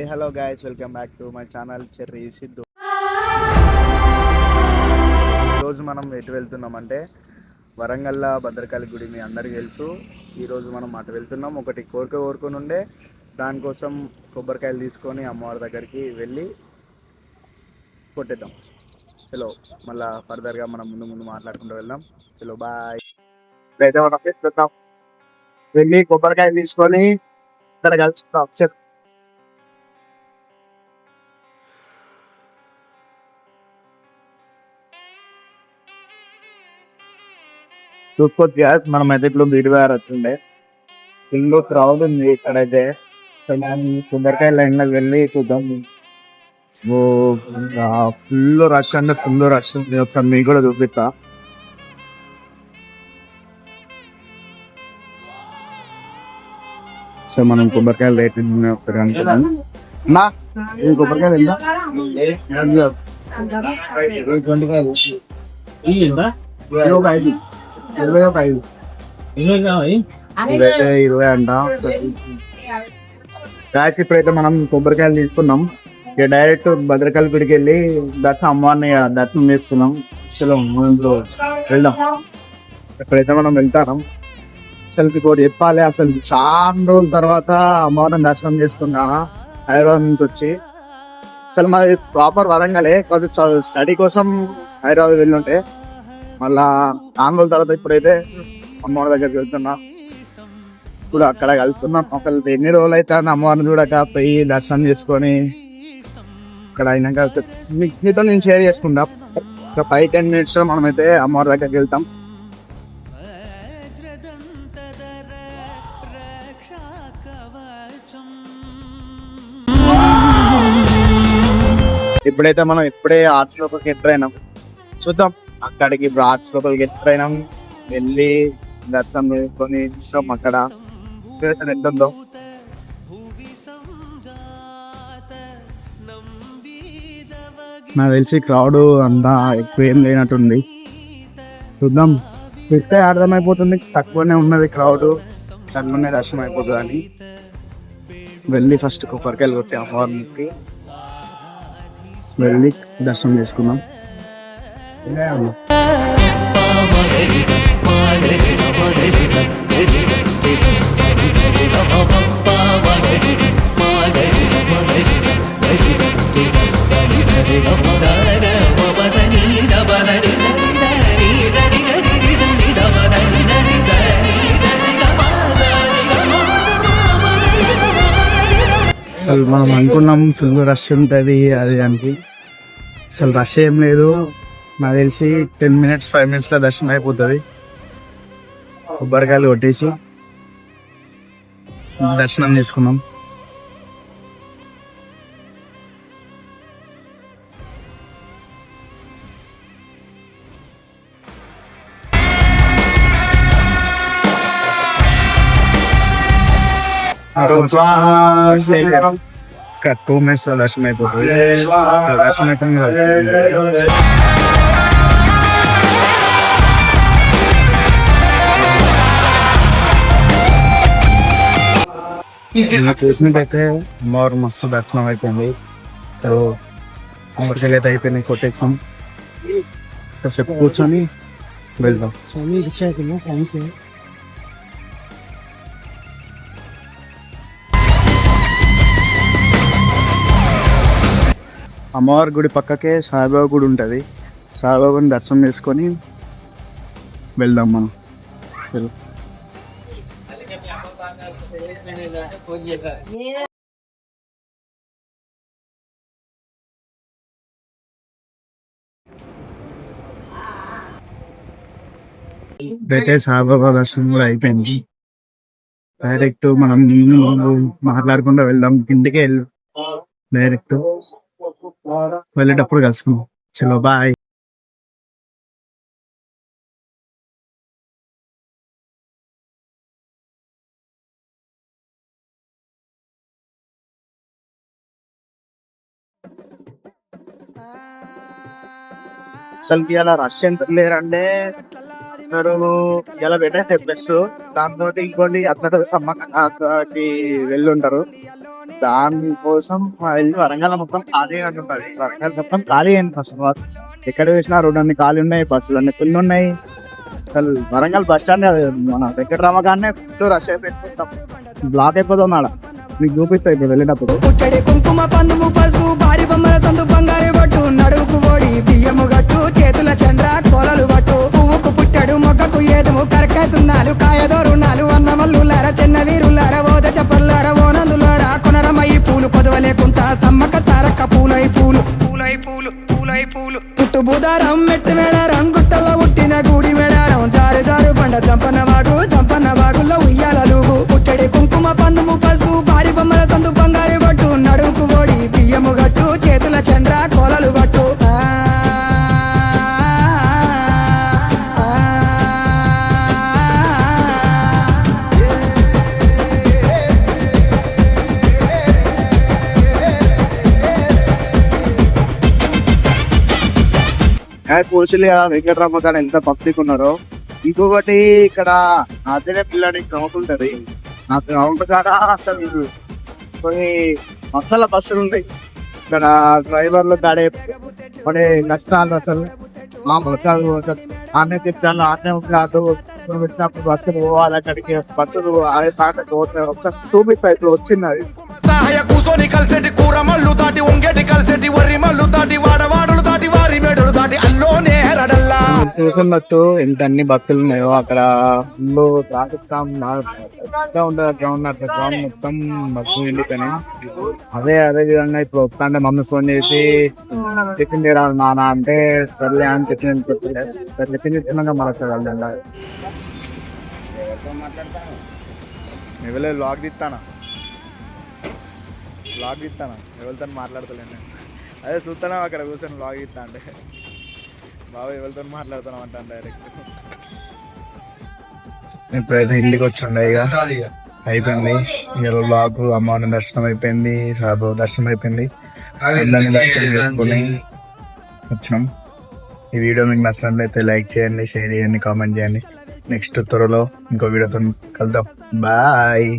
Hello guys, welcome back to my channel cherry Siddhu. ఈరోజు మనం ఎటు వెళ్తున్నామంటే వరంగల్ భద్రకాళి గుడి మీ అందరికీ తెలుసు. ఈరోజు మనం అటు వెళ్తున్నాం. ఒకటి కోరుకొని ఉండే దానికోసం కొబ్బరికాయలు తీసుకొని అమ్మవారి దగ్గరికి వెళ్ళి కొట్టేద్దాం. చలో మళ్ళీ ఫర్దర్గా మనం ముందు మాట్లాడుకుంటూ వెళ్దాం. చలో బాయ్. అయితే మనం వెళ్తున్నాం, వెళ్ళి కొబ్బరికాయలు తీసుకొని ఇక్కడ కలుసుకుందాం. చూసుకోవచ్చు గ్యాస్ మన మెదక్లో బీడివారు వచ్చిండే ఫుల్ క్రౌడ్ ఉంది ఇక్కడైతే. కొబ్బరికాయ లైన్ లో వెళ్ళి చూద్దాం. ఫుల్ రష్ అంటే ఫుల్ రష్ ఉంది. ఒకసారి మీకు కూడా చూపిస్తా. సో మనం కొబ్బరికాయలు రేట్ అనుకున్నాం. కొబ్బరికాయలు ఎంత? 20 అంట. కాసి ఇప్పుడైతే మనం కొబ్బరికాయలు తీసుకున్నాం. ఇక డైరెక్ట్ భద్రకాళి గుడికి వెళ్ళి అమ్మవారిని దర్శనం చేస్తున్నాం. వెళ్దాం. ఇప్పుడైతే మనం వెళ్తాం. అసలు ఇంకోటి చెప్పాలి, అసలు చాలా రోజుల తర్వాత అమ్మవారిని దర్శనం చేసుకున్నా హైదరాబాద్ నుంచి వచ్చి. అసలు మాది ప్రాపర్ వరంగలే, కొంచెం స్టడీ కోసం హైదరాబాద్ వెళ్ళుంటే మళ్ళా 4 రోజుల తర్వాత ఇప్పుడైతే అమ్మవారి దగ్గరికి వెళ్తున్నా. ఇప్పుడు అక్కడ కలుపుతున్నాం. అసలు ఎన్ని రోజులు అయితే అమ్మవారిని చూడక పోయి దర్శనం చేసుకొని అక్కడ అయినాక మీతో నేను షేర్ చేసుకుంటాం. ఒక 5-10 minutes లో మనమైతే అమ్మవారి దగ్గరికి వెళ్తాం. ఇప్పుడైతే మనం ఆర్ట్స్ లోపలికి ఎంటర్ అయినాం. చూద్దాం అక్కడికి. ఇప్పుడు ఆర్ట్స్ లోపలికి ఎంటర్ అయినాం. వెళ్ళి దర్శనం చేసుకొని అక్కడ ఎంత ఉందో. నాకు తెలిసి క్రౌడ్ అంతా ఎక్కువ ఏం లేనట్టుంది. చూద్దాం. పెడితే అర్థమైపోతుంది తక్కువనే ఉన్నది క్రౌడ్, తక్కువనే దర్శనం అయిపోతుంది అని. వెళ్ళి ఫస్ట్ కొబ్బరికాయలు కొట్టి అమ్మవారికి వెళ్ళి దర్శనం చేసుకున్నాం. అసలు మనం అనుకున్నాం ఫుల్ రష్ ఉంటుంది అది దానికి. అసలు రష్ ఏం లేదు. నాకు తెలిసి 10 minutes 5 minutes లో దర్శనం అయిపోతుంది. కొబ్బరికాయలు కొట్టేసి దర్శనం చేసుకున్నాం. ఒక 2 minutes లో దర్శనం అయిపోతుంది. దర్శనం అయిపోయింది. చూసినట్టయితే అమ్మవారు మస్తు దర్శనం అయిపోయింది. కొబ్బరికాయలు అయితే అయిపోయినాయి, కొట్టేసాం. కాసేపు కూర్చొని వెళ్దాం. అమ్మవారి గుడి పక్కకే సాయిబాబా గుడి ఉంటుంది. సాయిబాబాని దర్శనం చేసుకొని వెళ్దాం మనం. సరే అయితే సాయిబాబా దర్శనం కూడా అయిపోయింది. డైరెక్ట్ మనం మాట్లాడకుండా వెళ్దాం. కిందకే వెళ్ళు. డైరెక్ట్ వెళ్ళేటప్పుడు కలుసుకుందాం. చలో బాయ్. అసలు ఇలా రష్ ఎంత లేరంటే ఇలా పెట్టేస్తే ప్లస్ దాంతో ఇంకోటి అతను సమ్మకి వెళ్ళుంటారు. దానికోసం వెళ్ళి వరంగల్ మొత్తం ఖాళీ అంటుంటది. వరంగల్ మొత్తం ఖాళీ అయింది ఫస్ట్ ఆఫ్ ఆల్. ఎక్కడ చూసినా రోడ్డు అన్ని ఖాళీ ఉన్నాయి, బస్సులు అన్ని ఫుల్ ఉన్నాయి. అసలు వరంగల్ బస్ స్టాండ్ మన వెంకటరామగానే ఫుల్ రష్ అయిపోతాం, బ్లాక్ అయిపోతాం ఆడ. మీకు చూపిస్తాయి ఇప్పుడు వెళ్ళేటప్పుడు. పుట్టడి కుంకుమ పందుము పసు భారీ బొమ్మల సందు బంగారు బట్టు నడువుకు ఓడి బియ్యము గట్టు చేతుల చంద్ర కోలలు బట్టు పువ్వుకు పుట్టడు మొక్కకు ఏదుము కరకాసున్నాలు కాయదో రుణాలు అన్నమల్లులార చిన్న వీరులార ఓద చపర్లార ఓనందులార కొనరమయ్యి పూలు పొదవలేకుంటా సమ్మక సారక్క పూలై పూలు పూలై పూలు పూలై పూలు పుట్టు బుధారం మెట్టు మేడారం గుట్టల్లో ఉట్టిన గూడి మేడారం జారు జారు బండ చంపన్న వాగుల్లో ఉయ్యాలలుగు పుట్టడి కుంకుమ పందుము పసు భారీ బొమ్మల సందు బంగారు బట్టు నడువుకు ఓడి బియ్యము గట్టు చేతుల చంద్ర కోలలు బట్టు పురుషులు వెంకటరామ కాడ ఎంత పబ్లిక్ ఉన్నారో. ఇంకొకటి ఇక్కడ అదే పిల్లని గ్రౌండ్ ఉంటది. ఆ గ్రౌండ్ కాడ అసలు కొన్ని వందల బస్సులు ఉన్నాయి. ఇక్కడ డ్రైవర్లు కాడే పడే నష్టాలు అసలు మామూలు కాదు. ఆనే తిప్పాను, ఆనే కాదు పెట్టినప్పుడు బస్సులు పోవాలి అక్కడికి. బస్సులు అదే ఒక 2 minutes ఇట్లా వచ్చింది. సహాయ కూసోని కలిసేటి కూర మల్లు దాటి ఉంగేటి కలిసేటి వర్రి మల్లు దాటి వాడవాడలు దాటి వారి మేడలు దాటి అల్లోనే రడల్లా. చూస్తున్నట్టు ఎంత అన్ని భక్తులు ఉన్నాయో అక్కడ ఫుల్ ట్రాఫిక్ ఉంటుంది. గ్రౌండ్ అట్లా గ్రౌండ్ మొత్తం బస్సు నిండిపోయినా. అదే విధంగా ఇప్పుడు వస్తాంటే మమ్మీ ఫోన్ చేసి టిఫిన్ తీరాలి నాన్న అంటే సర్లే అని టిఫిన్ తిన్నాక మరొక ఎవరో బ్లాగ్ తీస్తానా ఎవరితో మాట్లాడతలేను. అదే చూస్తాను అక్కడ కూర్చొని బ్లాగ్ తీస్తా అంటే బాబా ఎవరితో మాట్లాడుతున్నాం అంటాను డైరెక్ట్. ఇప్పుడైతే ఇంటికి వచ్చిండే ఇక అయిపోయింది. ఇక బ్లాగ్ అమ్మవారి దర్శనం అయిపోయింది, సాయిబాబా దర్శనం అయిపోయింది. అందరినీ దర్శనం చేసుకుని వచ్చినాం. ఈ వీడియో మీకు నచ్చినట్లయితే లైక్ చేయండి, షేర్ చేయండి, కామెంట్ చేయండి. నెక్స్ట్ త్వరలో ఇంకో వీడియోతో కలుద్దాం. బాయ్.